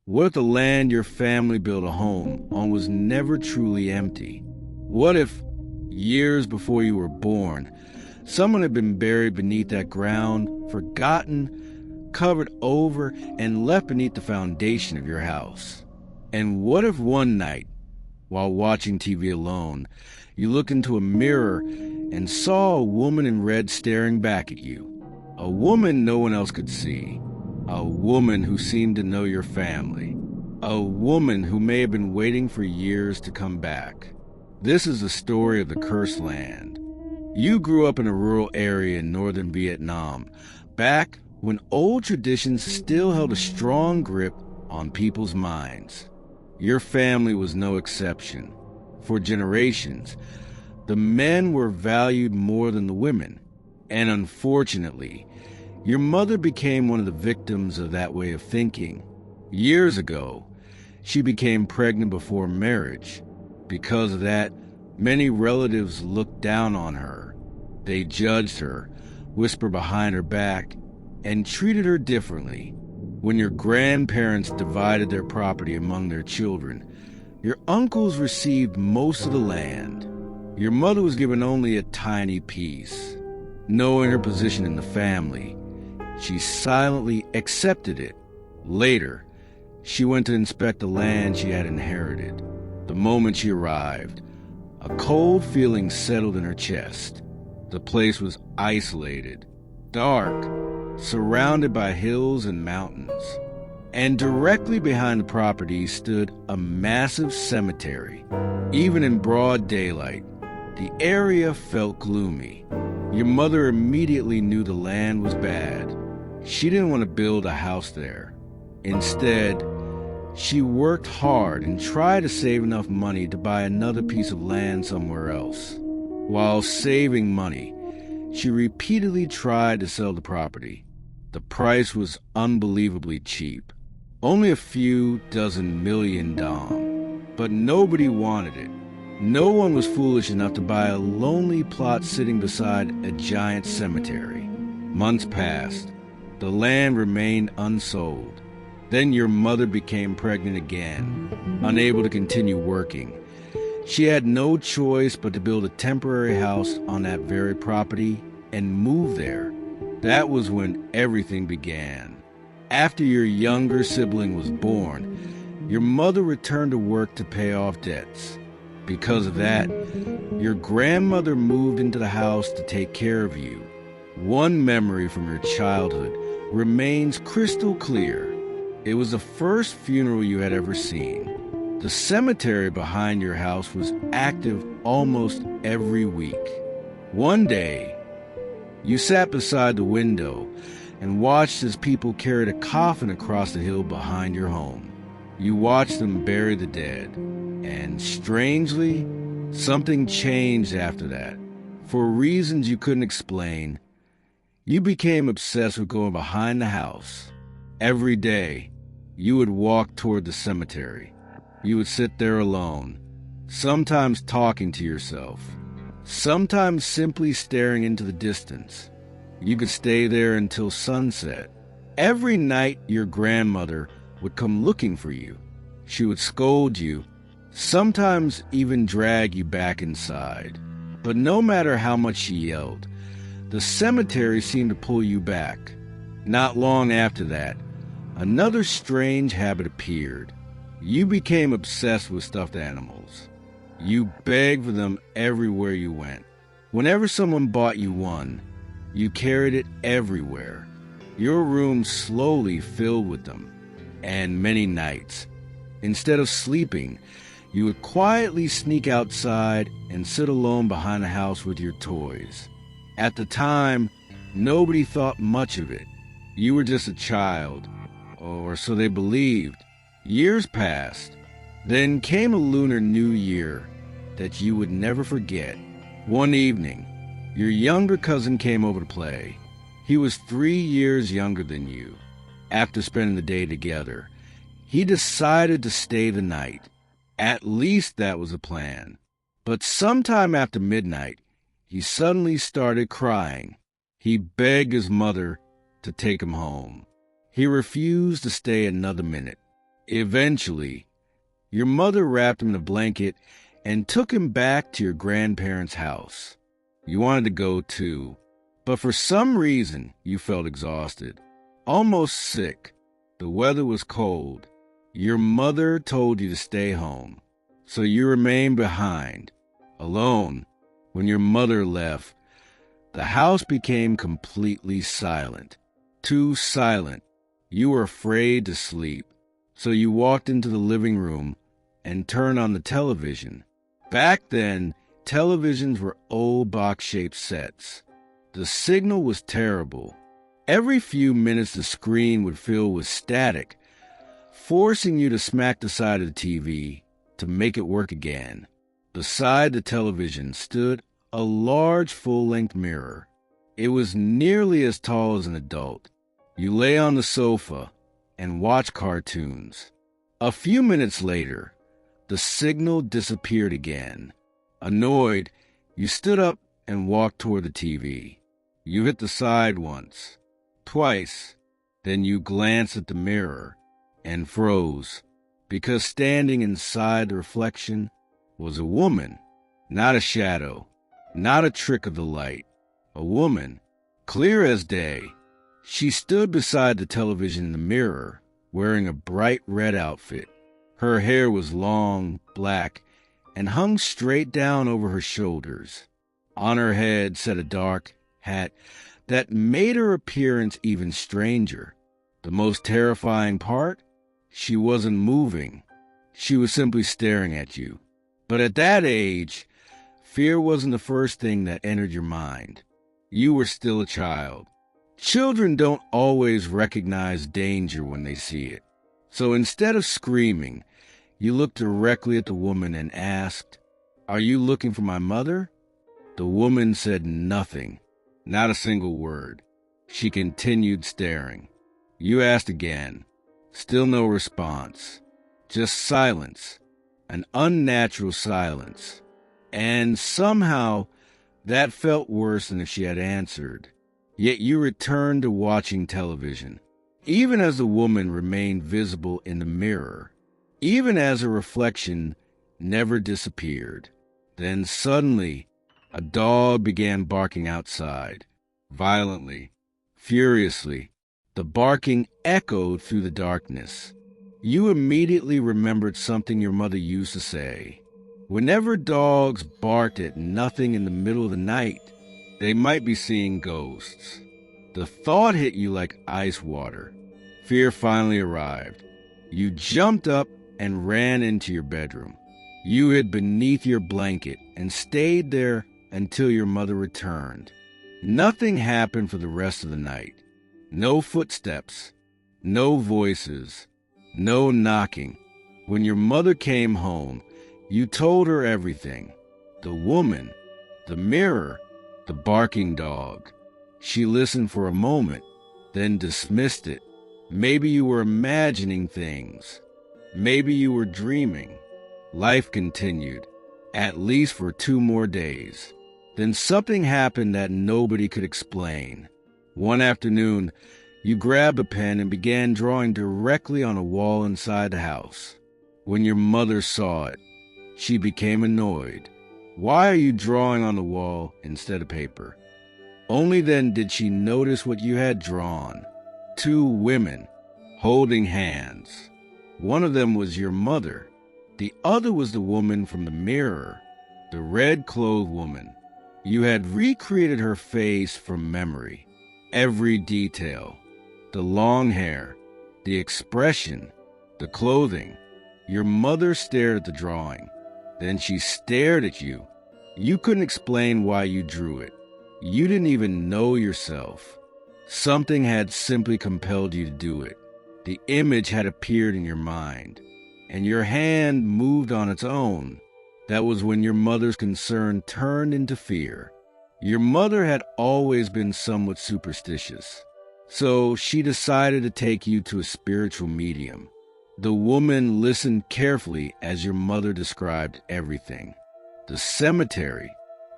What if the land your family built a home on was never truly empty? What if, years before you were born, someone had been buried beneath that ground, forgotten, covered over, and left beneath the foundation of your house? And what if one night, while watching TV alone, you looked into a mirror and saw a woman in red staring back at you? A woman no one else could see. A woman who seemed to know your family. A woman who may have been waiting for years to come back. This is the story of the Cursed Land. You grew up in a rural area in northern Vietnam, back when old traditions still held a strong grip on people's minds. Your family was no exception. For generations, the men were valued more than the women. And unfortunately, your mother became one of the victims of that way of thinking. Years ago, she became pregnant before marriage. Because of that, many relatives looked down on her. They judged her, whispered behind her back, and treated her differently. When your grandparents divided their property among their children, your uncles received most of the land. Your mother was given only a tiny piece. Knowing her position in the family, she silently accepted it. Later, she went to inspect the land she had inherited. The moment she arrived, a cold feeling settled in her chest. The place was isolated, dark, surrounded by hills and mountains. And directly behind the property stood a massive cemetery. Even in broad daylight, the area felt gloomy. Your mother immediately knew the land was bad. She didn't want to build a house there. Instead, she worked hard and tried to save enough money to buy another piece of land somewhere else. While saving money, she repeatedly tried to sell the property. The price was unbelievably cheap. Only a few dozen million dong. But nobody wanted it. No one was foolish enough to buy a lonely plot sitting beside a giant cemetery. Months passed. The land remained unsold. Then your mother became pregnant again, unable to continue working. She had no choice but to build a temporary house on that very property and move there. That was when everything began. After your younger sibling was born, your mother returned to work to pay off debts. Because of that, your grandmother moved into the house to take care of you. One memory from your childhood remains crystal clear. It was the first funeral you had ever seen. The cemetery behind your house was active almost every week. One day, you sat beside the window and watched as people carried a coffin across the hill behind your home. You watched them bury the dead. And strangely, something changed after that. For reasons you couldn't explain, you became obsessed with going behind the house. Every day, you would walk toward the cemetery. You would sit there alone, sometimes talking to yourself, sometimes simply staring into the distance. You could stay there until sunset. Every night, your grandmother would come looking for you. She would scold you, sometimes even drag you back inside. But no matter how much she yelled, the cemetery seemed to pull you back. Not long after that, another strange habit appeared. You became obsessed with stuffed animals. You begged for them everywhere you went. Whenever someone bought you one, you carried it everywhere. Your room slowly filled with them. And many nights, instead of sleeping, you would quietly sneak outside and sit alone behind the house with your toys. At the time, nobody thought much of it. You were just a child, or so they believed. Years passed. Then came a lunar new year that you would never forget. One evening, your younger cousin came over to play. He was 3 years younger than you. After spending the day together, he decided to stay the night. At least that was the plan. But sometime after midnight, he suddenly started crying. He begged his mother to take him home. He refused to stay another minute. Eventually, your mother wrapped him in a blanket and took him back to your grandparents' house. You wanted to go too, but for some reason you felt exhausted, almost sick. The weather was cold. Your mother told you to stay home, so you remained behind, alone. When your mother left, the house became completely silent. Too silent. You were afraid to sleep, so you walked into the living room and turned on the television. Back then, televisions were old box-shaped sets. The signal was terrible. Every few minutes the screen would fill with static, forcing you to smack the side of the TV to make it work again. Beside the television stood a large full-length mirror. It was nearly as tall as an adult. You lay on the sofa and watched cartoons. A few minutes later, the signal disappeared again. Annoyed, you stood up and walked toward the TV. You hit the side once, twice, then you glanced at the mirror and froze, because standing inside the reflection was a woman, not a shadow, not a trick of the light. A woman, clear as day. She stood beside the television in the mirror, wearing a bright red outfit. Her hair was long, black, and hung straight down over her shoulders. On her head sat a dark hat that made her appearance even stranger. The most terrifying part? She wasn't moving. She was simply staring at you. But at that age, fear wasn't the first thing that entered your mind. You were still a child. Children don't always recognize danger when they see it. So instead of screaming, you looked directly at the woman and asked, "Are you looking for my mother?" The woman said nothing, not a single word. She continued staring. You asked again. Still no response. Just silence. An unnatural silence. And somehow, that felt worse than if she had answered. Yet you returned to watching television, even as the woman remained visible in the mirror, even as her reflection never disappeared. Then suddenly, a dog began barking outside, violently, furiously. The barking echoed through the darkness. You immediately remembered something your mother used to say. Whenever dogs barked at nothing in the middle of the night, they might be seeing ghosts. The thought hit you like ice water. Fear finally arrived. You jumped up and ran into your bedroom. You hid beneath your blanket and stayed there until your mother returned. Nothing happened for the rest of the night. No footsteps, no voices, no knocking. When your mother came home, you told her everything. The woman, the mirror, the barking dog. She listened for a moment, then dismissed it. Maybe you were imagining things. Maybe you were dreaming. Life continued, at least for 2 more days. Then something happened that nobody could explain. One afternoon, you grabbed a pen and began drawing directly on a wall inside the house. When your mother saw it, she became annoyed. Why are you drawing on the wall instead of paper? Only then did she notice what you had drawn. 2 women, holding hands. One of them was your mother. The other was the woman from the mirror, the red-clothed woman. You had recreated her face from memory. Every detail. The long hair, the expression, the clothing. Your mother stared at the drawing. Then she stared at you. You couldn't explain why you drew it. You didn't even know yourself. Something had simply compelled you to do it. The image had appeared in your mind, and your hand moved on its own. That was when your mother's concern turned into fear. Your mother had always been somewhat superstitious, so she decided to take you to a spiritual medium. The woman listened carefully as your mother described everything. The cemetery,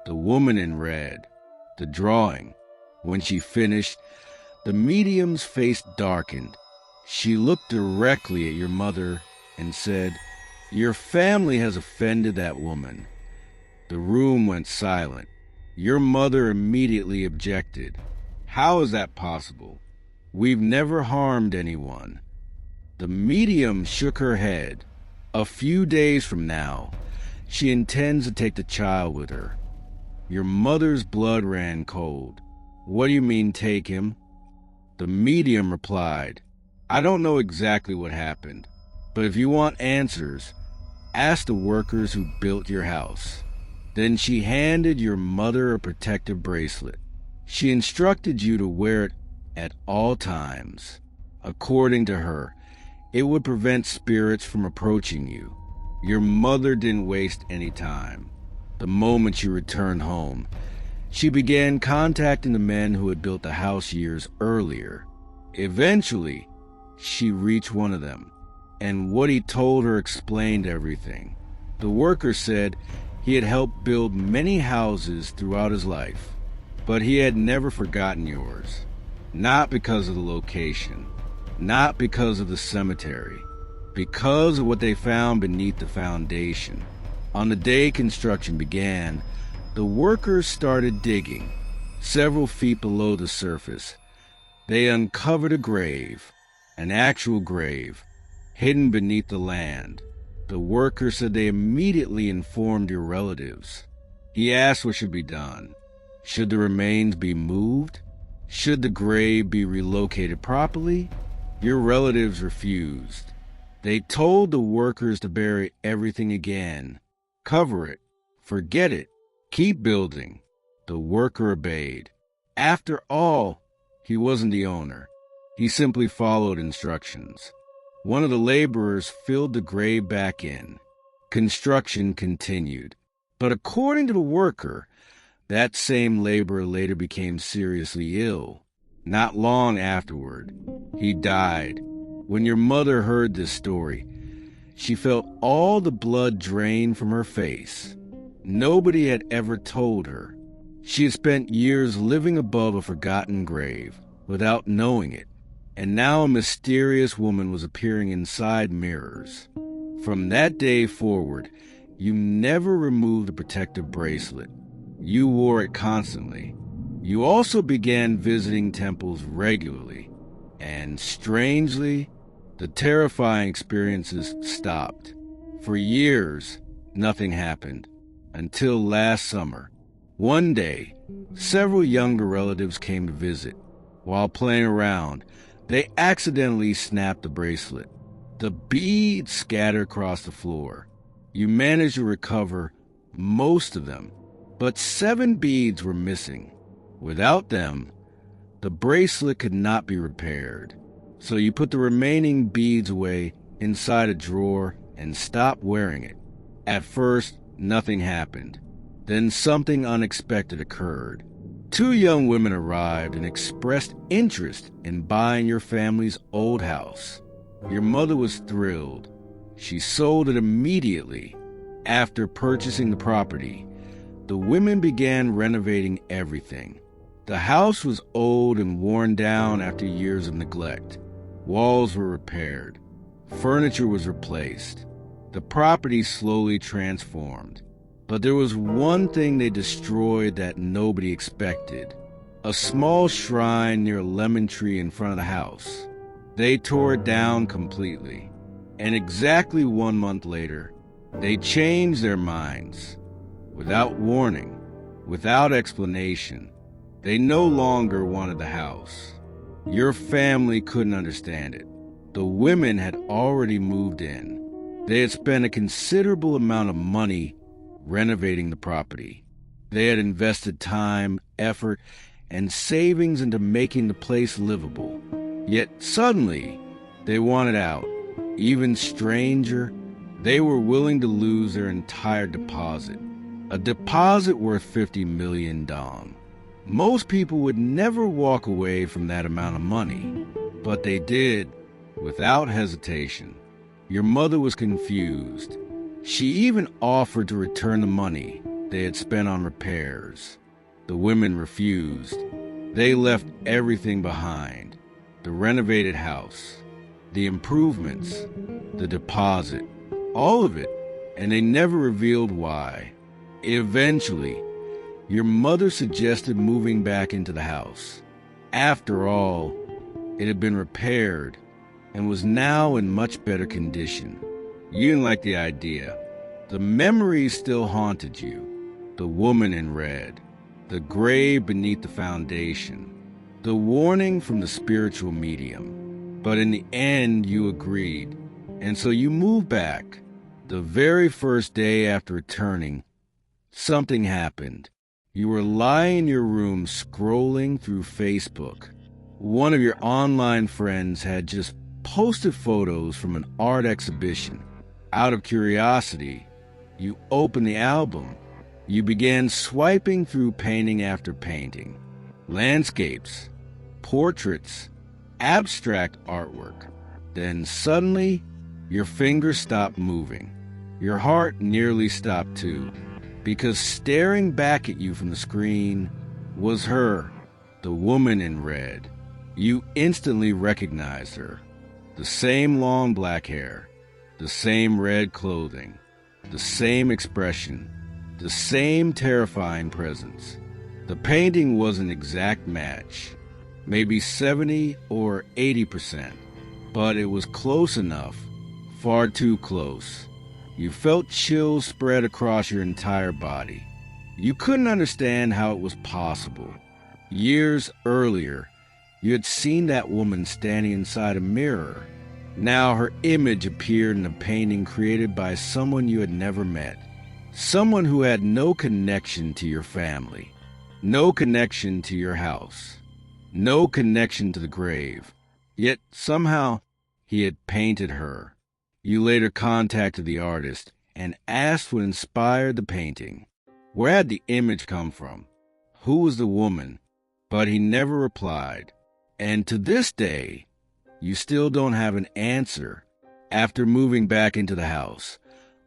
the woman in red, the drawing. When she finished, the medium's face darkened. She looked directly at your mother and said, "Your family has offended that woman." The room went silent. Your mother immediately objected. "How is that possible? We've never harmed anyone." The medium shook her head. "A few days from now, she intends to take the child with her." Your mother's blood ran cold. "What do you mean, take him?" The medium replied, "I don't know exactly what happened, but if you want answers, ask the workers who built your house." Then she handed your mother a protective bracelet. She instructed you to wear it at all times. According to her, it would prevent spirits from approaching you. Your mother didn't waste any time. The moment you returned home, she began contacting the men who had built the house years earlier. Eventually, she reached one of them, and what he told her explained everything. The worker said he had helped build many houses throughout his life, but he had never forgotten yours. Not because of the location, not because of the cemetery, because of what they found beneath the foundation. On the day construction began, the workers started digging. Several feet below the surface, they uncovered a grave, an actual grave, hidden beneath the land. The worker said they immediately informed your relatives. He asked what should be done. Should the remains be moved? Should the grave be relocated properly? Your relatives refused. They told the workers to bury everything again. Cover it. Forget it. Keep building. The worker obeyed. After all, he wasn't the owner. He simply followed instructions. One of the laborers filled the grave back in. Construction continued. But according to the worker, that same laborer later became seriously ill. Not long afterward, he died. When your mother heard this story, she felt all the blood drain from her face. Nobody had ever told her. She had spent years living above a forgotten grave without knowing it. And now a mysterious woman was appearing inside mirrors. From that day forward, you never removed the protective bracelet. You wore it constantly. You also began visiting temples regularly. And strangely, the terrifying experiences stopped. For years, nothing happened. Until last summer. One day, several younger relatives came to visit. While playing around, they accidentally snapped the bracelet. The beads scattered across the floor. You managed to recover most of them, but 7 beads were missing. Without them, the bracelet could not be repaired. So you put the remaining beads away inside a drawer and stopped wearing it. At first, nothing happened. Then something unexpected occurred. 2 young women arrived and expressed interest in buying your family's old house. Your mother was thrilled. She sold it immediately. After purchasing the property, the women began renovating everything. The house was old and worn down after years of neglect. Walls were repaired. Furniture was replaced. The property slowly transformed. But there was one thing they destroyed that nobody expected. A small shrine near a lemon tree in front of the house. They tore it down completely. And exactly 1 month later, they changed their minds. Without warning, without explanation, they no longer wanted the house. Your family couldn't understand it. The women had already moved in. They had spent a considerable amount of money renovating the property. They had invested time, effort, and savings into making the place livable. Yet suddenly, they wanted out. Even stranger, they were willing to lose their entire deposit. A deposit worth 50 million dong. Most people would never walk away from that amount of money, but they did, without hesitation. Your mother was confused. She even offered to return the money they had spent on repairs. The women refused. They left everything behind. The renovated house, the improvements, the deposit, all of it, and they never revealed why. Eventually, your mother suggested moving back into the house. After all, it had been repaired and was now in much better condition. You didn't like the idea. The memories still haunted you. The woman in red, the grave beneath the foundation, the warning from the spiritual medium. But in the end, you agreed. And so you moved back. The very first day after returning, something happened. You were lying in your room scrolling through Facebook. One of your online friends had just posted photos from an art exhibition. Out of curiosity, you opened the album. You began swiping through painting after painting. Landscapes, portraits, abstract artwork. Then suddenly, your fingers stopped moving. Your heart nearly stopped too, because staring back at you from the screen was her, the woman in red. You instantly recognized her. The same long black hair, the same red clothing, the same expression, the same terrifying presence. The painting was an exact match, maybe 70 or 80%, but it was close enough, far too close. You felt chills spread across your entire body. You couldn't understand how it was possible. Years earlier, you had seen that woman standing inside a mirror. Now her image appeared in a painting created by someone you had never met. Someone who had no connection to your family, no connection to your house, no connection to the grave. Yet somehow he had painted her. You later contacted the artist and asked what inspired the painting. Where had the image come from? Who was the woman? But he never replied. And to this day, you still don't have an answer. After moving back into the house,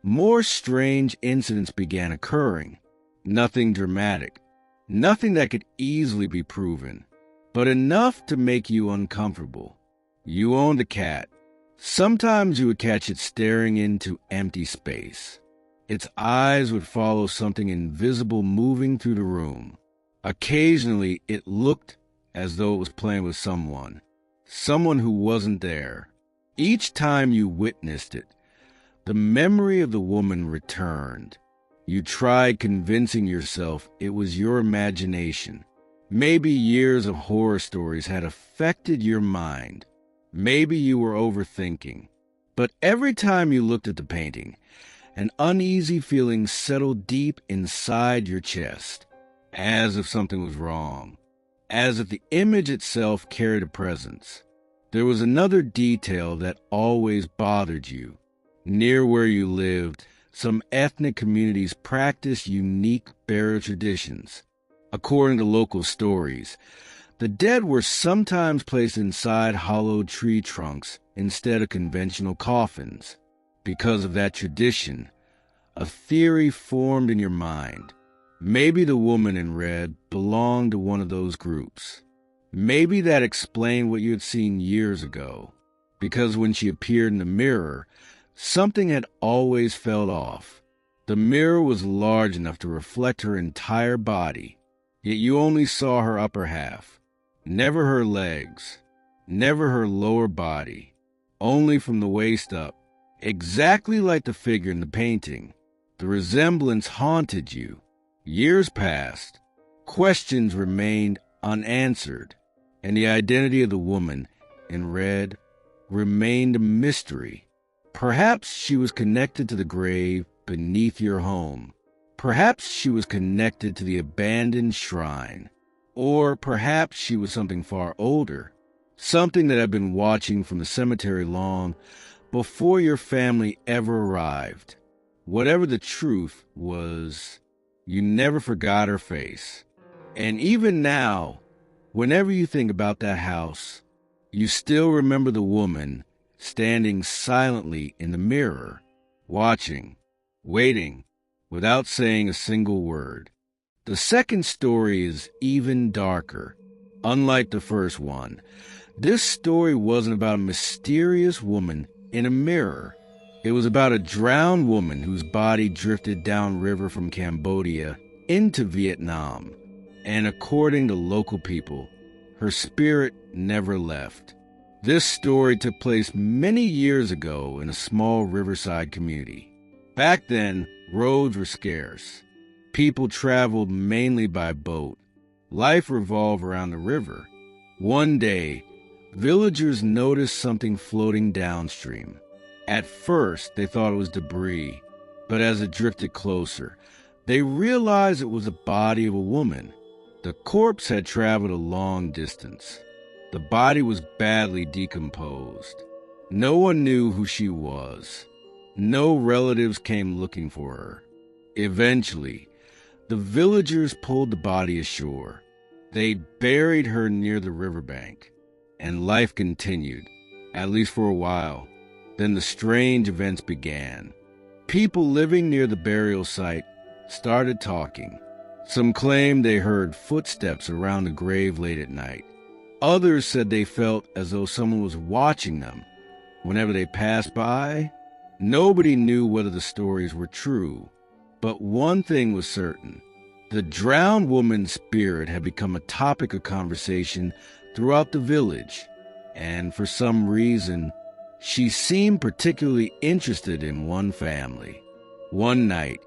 more strange incidents began occurring. Nothing dramatic, nothing that could easily be proven, but enough to make you uncomfortable. You owned a cat. Sometimes you would catch it staring into empty space. Its eyes would follow something invisible moving through the room. Occasionally, it looked as though it was playing with someone who wasn't there. Each time you witnessed it, the memory of the woman returned. You tried convincing yourself it was your imagination. Maybe years of horror stories had affected your mind. Maybe you were overthinking. But every time you looked at the painting, an uneasy feeling settled deep inside your chest, as if something was wrong, as if the image itself carried a presence. There was another detail that always bothered you. Near where you lived, some ethnic communities practiced unique burial traditions. According to local stories, the dead were sometimes placed inside hollowed tree trunks instead of conventional coffins. Because of that tradition, a theory formed in your mind. Maybe the woman in red belonged to one of those groups. Maybe that explained what you had seen years ago. Because when she appeared in the mirror, something had always fell off. The mirror was large enough to reflect her entire body, yet you only saw her upper half. Never her legs, never her lower body, only from the waist up, exactly like the figure in the painting. The resemblance haunted you. Years passed, questions remained unanswered, and the identity of the woman in red remained a mystery. Perhaps she was connected to the grave beneath your home. Perhaps she was connected to the abandoned shrine. Or perhaps she was something far older, something that had been watching from the cemetery long before your family ever arrived. Whatever the truth was, you never forgot her face. And even now, whenever you think about that house, you still remember the woman standing silently in the mirror, watching, waiting, without saying a single word. The second story is even darker. Unlike the first one, This story wasn't about a mysterious woman in a mirror. It was about a drowned woman whose body drifted downriver from Cambodia into Vietnam. And according to local people, her spirit never left. This story took place many years ago in a small riverside community. Back then, roads were scarce. People traveled mainly by boat. Life revolved around the river. One day, villagers noticed something floating downstream. At first, they thought it was debris, but as it drifted closer, they realized it was the body of a woman. The corpse had traveled a long distance. The body was badly decomposed. No one knew who she was. No relatives came looking for her. Eventually, the villagers pulled the body ashore. They buried her near the riverbank, and life continued, at least for a while. Then the strange events began. People living near the burial site started talking. Some claimed they heard footsteps around the grave late at night. Others said they felt as though someone was watching them whenever they passed by. Nobody knew whether the stories were true, but one thing was certain. The drowned woman's spirit had become a topic of conversation throughout the village, and for some reason, she seemed particularly interested in one family. One night,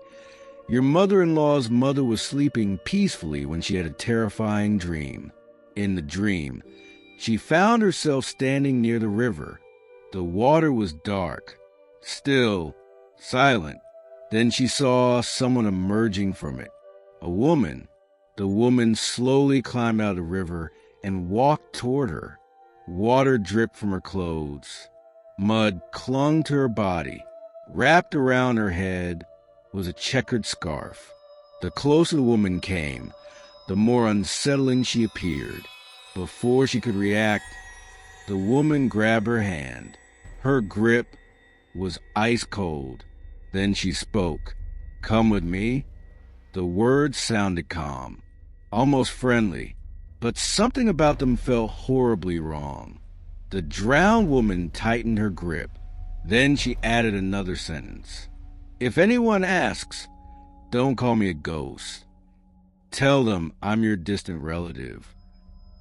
your mother-in-law's mother was sleeping peacefully when she had a terrifying dream. In the dream, she found herself standing near the river. The water was dark, still, silent. Then she saw someone emerging from it. A woman. The woman slowly climbed out of the river and walked toward her. Water dripped from her clothes. Mud clung to her body. Wrapped around her head was a checkered scarf. The closer the woman came, the more unsettling she appeared. Before she could react, the woman grabbed her hand. Her grip was ice cold. Then she spoke. "Come with me." The words sounded calm, almost friendly, but something about them felt horribly wrong. The drowned woman tightened her grip. Then she added another sentence. "If anyone asks, don't call me a ghost. Tell them I'm your distant relative."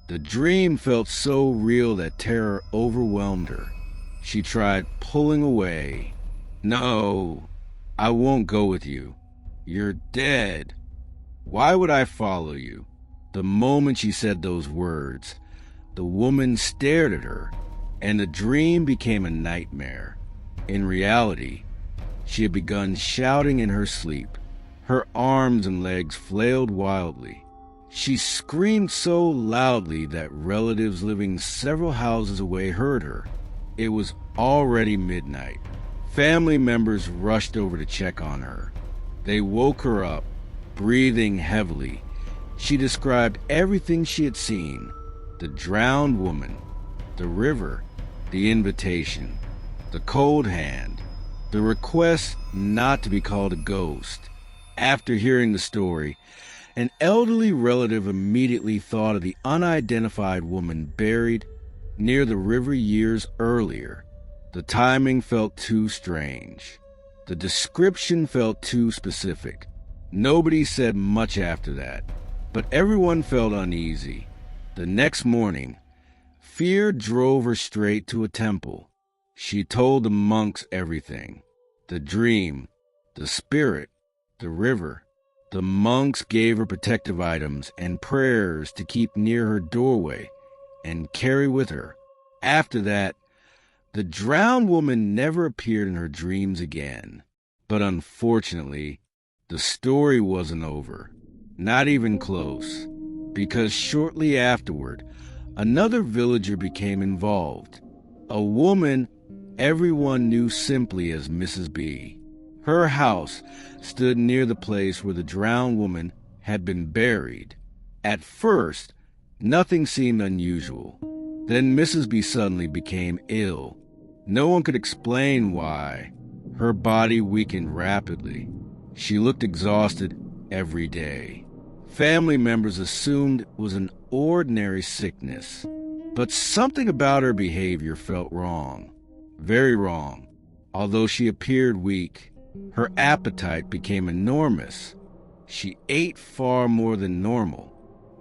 The dream felt so real that terror overwhelmed her. She tried pulling away. "No, I won't go with you. You're dead. Why would I follow you?" The moment she said those words, the woman stared at her, and the dream became a nightmare. In reality, she had begun shouting in her sleep. Her arms and legs flailed wildly. She screamed so loudly that relatives living several houses away heard her. It was already midnight. Family members rushed over to check on her. They woke her up, breathing heavily. She described everything she had seen: the drowned woman, the river, the invitation, the cold hand, the request not to be called a ghost. After hearing the story, an elderly relative immediately thought of the unidentified woman buried near the river years earlier. The timing felt too strange. The description felt too specific. Nobody said much after that, but everyone felt uneasy. The next morning, fear drove her straight to a temple. She told the monks everything: the dream, the spirit, the river. The monks gave her protective items and prayers to keep near her doorway and carry with her. After that, the drowned woman never appeared in her dreams again. But unfortunately, the story wasn't over. Not even close. Because shortly afterward, another villager became involved. A woman everyone knew simply as Mrs. B. Her house stood near the place where the drowned woman had been buried. At first, nothing seemed unusual. Then Mrs. B suddenly became ill. No one could explain why. Her body weakened rapidly. She looked exhausted every day. Family members assumed it was an ordinary sickness. But something about her behavior felt wrong, very wrong. Although she appeared weak, her appetite became enormous. She ate far more than normal.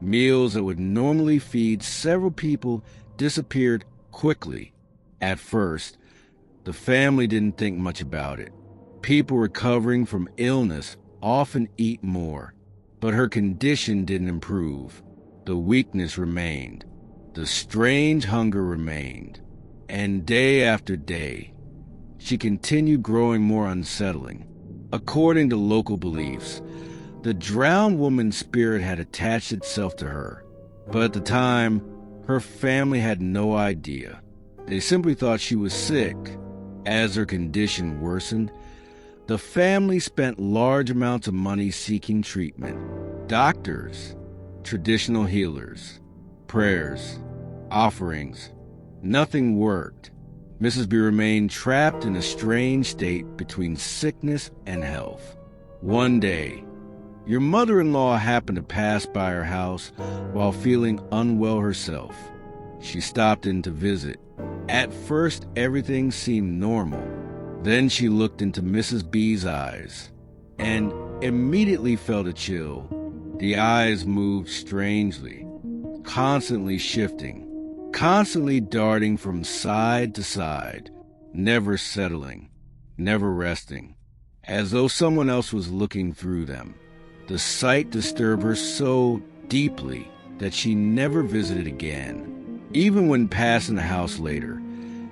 Meals that would normally feed several people disappeared quickly. At first, the family didn't think much about it. People recovering from illness often eat more, but her condition didn't improve. The weakness remained. The strange hunger remained. And day after day, she continued growing more unsettling. According to local beliefs, the drowned woman's spirit had attached itself to her. But at the time, her family had no idea. They simply thought she was sick. As her condition worsened, the family spent large amounts of money seeking treatment. Doctors, traditional healers, prayers, offerings. Nothing worked. Mrs. B remained trapped in a strange state between sickness and health. One day, your mother-in-law happened to pass by her house while feeling unwell herself. She stopped in to visit. At first, everything seemed normal. Then she looked into Mrs. B's eyes and immediately felt a chill. The eyes moved strangely, constantly shifting, constantly darting from side to side, never settling, never resting, as though someone else was looking through them. The sight disturbed her so deeply that she never visited again. Even when passing the house later,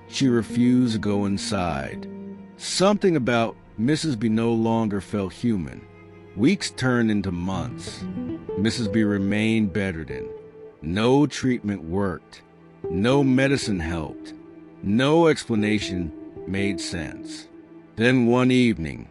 she refused to go inside. Something about Mrs. B no longer felt human. Weeks turned into months. Mrs. B remained bedridden. No treatment worked. No medicine helped. No explanation made sense. Then one evening,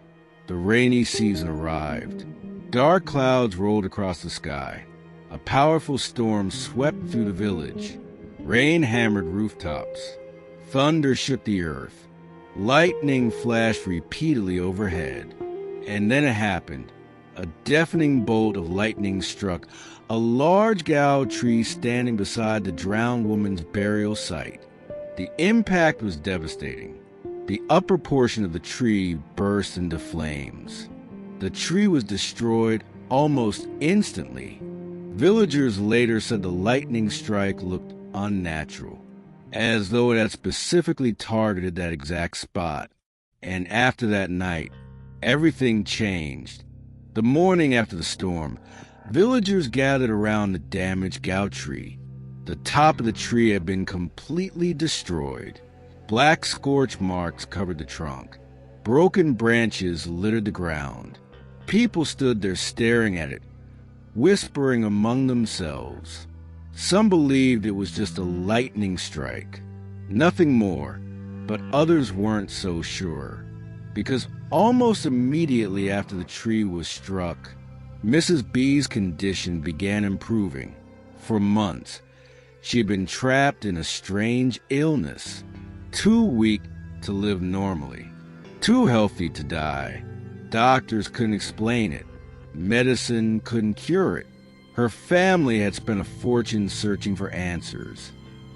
the rainy season arrived. Dark clouds rolled across the sky. A powerful storm swept through the village. Rain hammered rooftops. Thunder shook the earth. Lightning flashed repeatedly overhead. And then it happened. A deafening bolt of lightning struck a large gao tree standing beside the drowned woman's burial site. The impact was devastating. The upper portion of the tree burst into flames. The tree was destroyed almost instantly. Villagers later said the lightning strike looked unnatural, as though it had specifically targeted that exact spot. And after that night, everything changed. The morning after the storm, villagers gathered around the damaged gao tree. The top of the tree had been completely destroyed. Black scorch marks covered the trunk. Broken branches littered the ground. People stood there staring at it, whispering among themselves. Some believed it was just a lightning strike, nothing more, but others weren't so sure, because almost immediately after the tree was struck, Mrs. B's condition began improving. For months, she had been trapped in a strange illness, too weak to live normally, too healthy to die. Doctors couldn't explain it. Medicine couldn't cure it. Her family had spent a fortune searching for answers,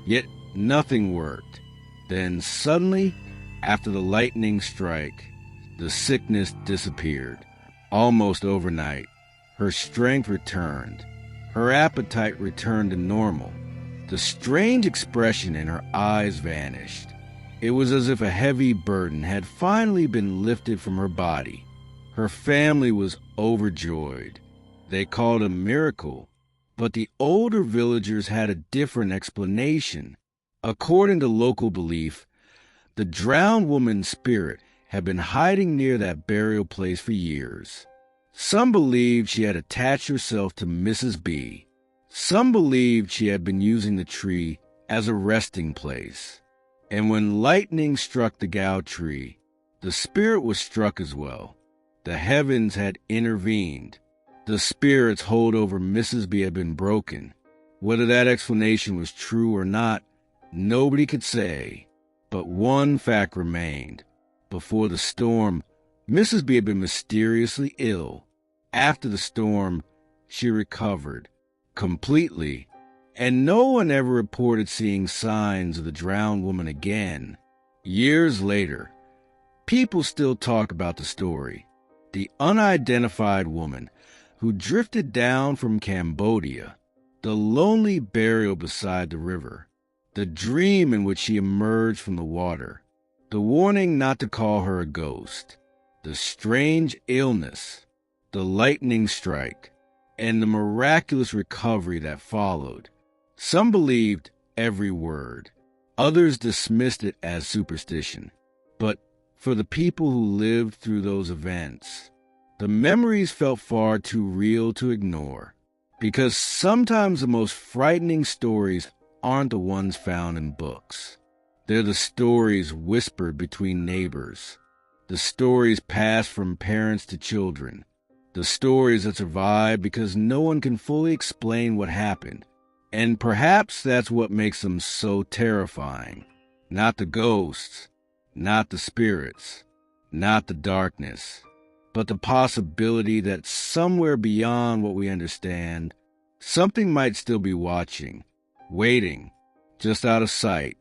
yet nothing worked. Then suddenly, after the lightning strike, the sickness disappeared. Almost overnight, her strength returned. Her appetite returned to normal. The strange expression in her eyes vanished. It was as if a heavy burden had finally been lifted from her body. Her family was overjoyed. They called it a miracle, but the older villagers had a different explanation. According to local belief, the drowned woman's spirit had been hiding near that burial place for years. Some believed she had attached herself to Mrs. B. Some believed she had been using the tree as a resting place. And when lightning struck the gao tree, the spirit was struck as well. The heavens had intervened. The spirit's hold over Mrs. B had been broken. Whether that explanation was true or not, nobody could say. But one fact remained. Before the storm, Mrs. B had been mysteriously ill. After the storm, she recovered completely And no one ever reported seeing signs of the drowned woman again. Years later, people still talk about the story. The unidentified woman who drifted down from Cambodia, the lonely burial beside the river, the dream in which she emerged from the water, the warning not to call her a ghost, the strange illness, the lightning strike, and the miraculous recovery that followed. Some believed every word. Others dismissed it as superstition. But for the people who lived through those events, the memories felt far too real to ignore. Because sometimes the most frightening stories aren't the ones found in books. They're the stories whispered between neighbors, the stories passed from parents to children, the stories that survive because no one can fully explain what happened. And perhaps that's what makes them so terrifying. Not the ghosts, not the spirits, not the darkness, but the possibility that somewhere beyond what we understand, something might still be watching, waiting, just out of sight,